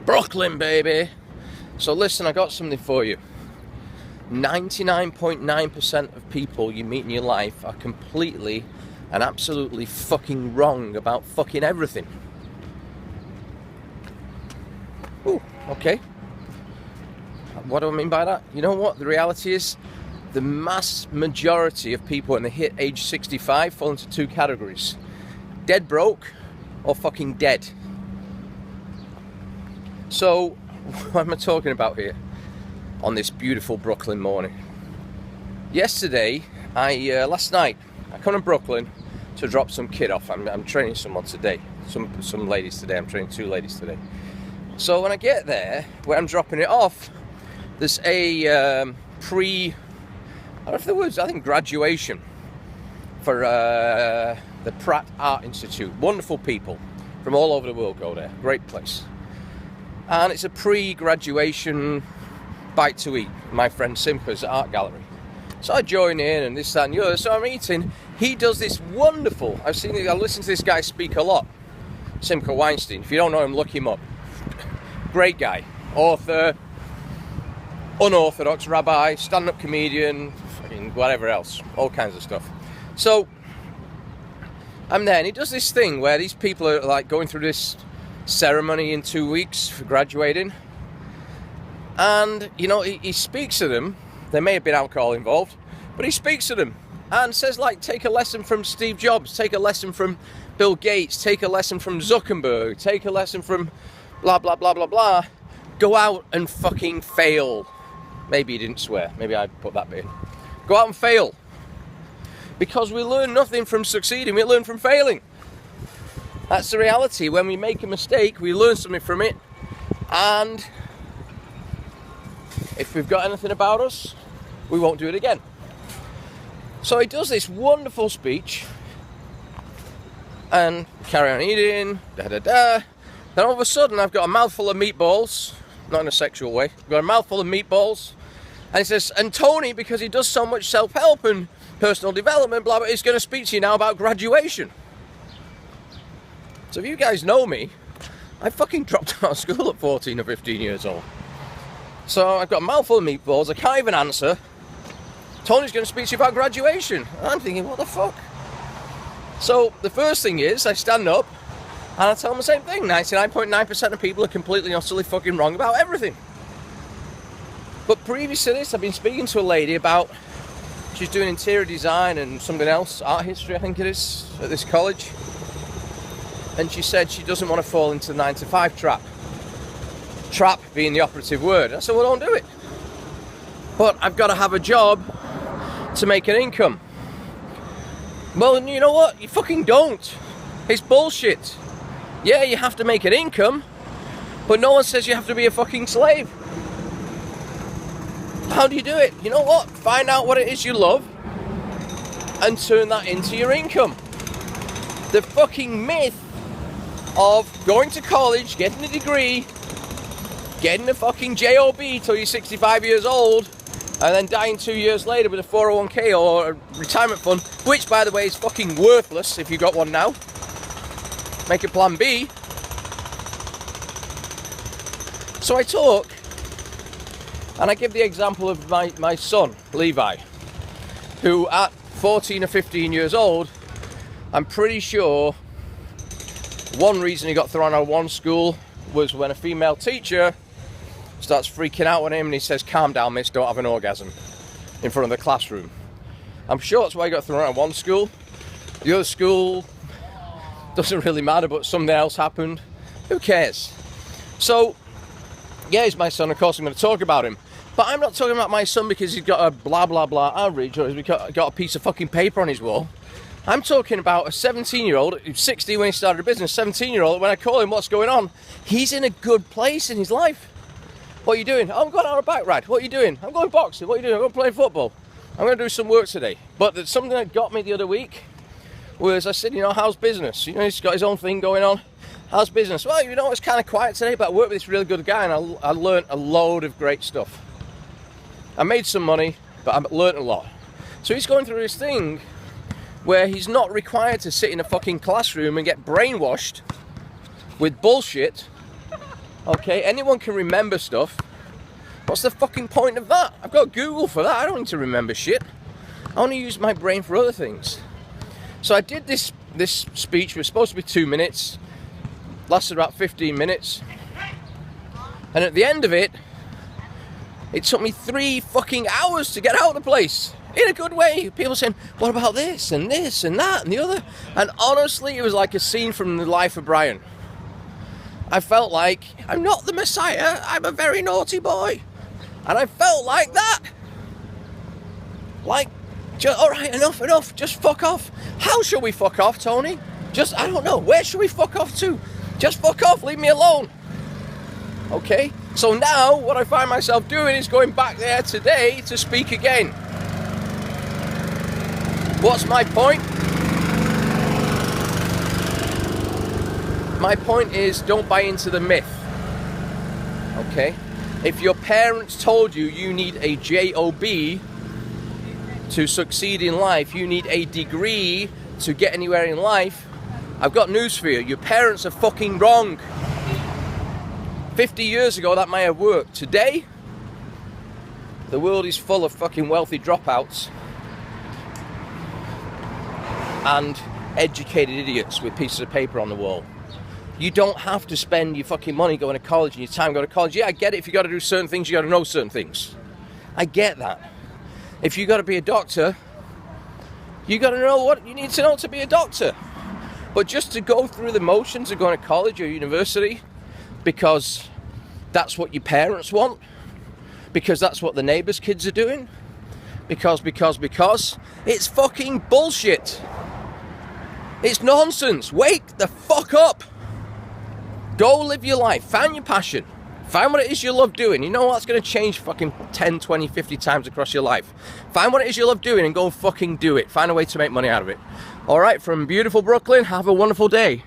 Brooklyn, baby. So listen, I got something for you. 99.9% of people you meet in your life are completely and absolutely fucking wrong about fucking everything. Ooh, okay. What do I mean by that? You know what? The reality is, the mass majority of people when they hit age 65 fall into two categories. Dead broke or fucking dead. So, what am I talking about here on this beautiful Brooklyn morning? Yesterday, last night, I come to Brooklyn to drop some kid off. I'm training someone today, some ladies today. I'm training two ladies today. So when I get there, where I'm dropping it off, there's a I don't know if there was, I think graduation for the Pratt Art Institute. Wonderful people from all over the world go there. Great place. And it's a pre-graduation bite to eat. My friend Simca's art gallery. So I join in and this, that and the other. So I'm eating. He does this wonderful, I listen to this guy speak a lot. Simca Weinstein. If you don't know him, look him up. Great guy. Author, unorthodox rabbi, stand-up comedian, fucking whatever else. All kinds of stuff. So I'm there and he does this thing where these people are like going through this ceremony in 2 weeks for graduating, and you know he speaks to them. There may have been alcohol involved, but he speaks to them and says, like, take a lesson from Steve Jobs, take a lesson from Bill Gates, take a lesson from Zuckerberg, take a lesson from blah blah blah blah blah. Go out and fucking fail. Maybe he didn't swear, maybe I put that bit in. Go out and fail, because we learn nothing from succeeding, we learn from failing. That's the reality. When we make a mistake, we learn something from it, and if we've got anything about us, we won't do it again. So he does this wonderful speech, and carry on eating, Then all of a sudden, I've got a mouthful of meatballs, not in a sexual way, I've got a mouthful of meatballs, and he says, and Tony, because he does so much self-help and personal development, blah, blah, he's going to speak to you now about graduation. So if you guys know me, I fucking dropped out of school at 14 or 15 years old. So I've got a mouthful of meatballs, I can't even answer. Tony's going to speak to you about graduation. And I'm thinking, what the fuck? So the first thing is, I stand up and I tell them the same thing. 99.9% of people are completely and utterly fucking wrong about everything. But previous to this, I've been speaking to a lady about, she's doing interior design and something else, art history I think it is, at this college. And she said she doesn't want to fall into the 9-to-5 trap. Trap being the operative word. I said, well, don't do it. But I've got to have a job to make an income. Well, you know what? You fucking don't. It's bullshit. Yeah, you have to make an income, but no one says you have to be a fucking slave. How do you do it? You know what? Find out what it is you love and turn that into your income. The fucking myth of going to college, getting a degree, getting a fucking job till you're 65 years old, and then dying 2 years later with a 401k or a retirement fund, which, by the way, is fucking worthless if you've got one now. Make a plan B. So I talk, and I give the example of my son, Levi, who at 14 or 15 years old, I'm pretty sure one reason he got thrown out of one school was when a female teacher starts freaking out on him and he says, calm down, miss, don't have an orgasm, in front of the classroom. I'm sure that's why he got thrown out of one school. The other school, doesn't really matter, but something else happened. Who cares? So, yeah, he's my son, of course I'm going to talk about him. But I'm not talking about my son because he's got a blah blah blah average, or he's got a piece of fucking paper on his wall. I'm talking about a 17-year-old, he was 60 when he started a business, 17-year-old, when I call him what's going on, he's in a good place in his life. What are you doing? Oh, I'm going on a bike ride. What are you doing? I'm going boxing. What are you doing? I'm going to play football. I'm going to do some work today. But something that got me the other week was, I said, you know, how's business? You know, he's got his own thing going on. How's business? Well, you know, it's kind of quiet today, but I worked with this really good guy and I learned a load of great stuff. I made some money, but I learned a lot. So he's going through this thing where he's not required to sit in a fucking classroom and get brainwashed with bullshit Okay, anyone can remember stuff. What's the fucking point of that? I've got Google for that. I don't need to remember shit. I only use my brain for other things. So I did this speech. It was supposed to be 2 minutes. Lasted about 15 minutes. And at the end of it, it took me 3 fucking hours to get out of the place. In a good way. People saying, what about this and this and that and the other? And honestly, it was like a scene from the life of Brian. I felt like, I'm not the Messiah, I'm a very naughty boy. And I felt like that. Like, alright, enough, just fuck off. How shall we fuck off, Tony? I don't know, where should we fuck off to? Just fuck off, leave me alone. Okay, so now what I find myself doing is going back there today to speak again. What's my point? My point is, don't buy into the myth. Okay? If your parents told you you need a job to succeed in life, you need a degree to get anywhere in life, I've got news for you. Your parents are fucking wrong. 50 years ago, that may have worked. Today, the world is full of fucking wealthy dropouts and educated idiots with pieces of paper on the wall. You don't have to spend your fucking money going to college and your time going to college. Yeah, I get it. If you got to do certain things, you got to know certain things. I get that. If you got to be a doctor, you got to know what you need to know to be a doctor. But just to go through the motions of going to college or university because that's what your parents want, because that's what the neighbours' kids are doing, because, it's fucking bullshit. It's nonsense. Wake the fuck up. Go live your life. Find your passion. Find what it is you love doing. You know what's going to change fucking 10, 20, 50 times across your life. Find what it is you love doing and go fucking do it. Find a way to make money out of it. All right, from beautiful Brooklyn, have a wonderful day.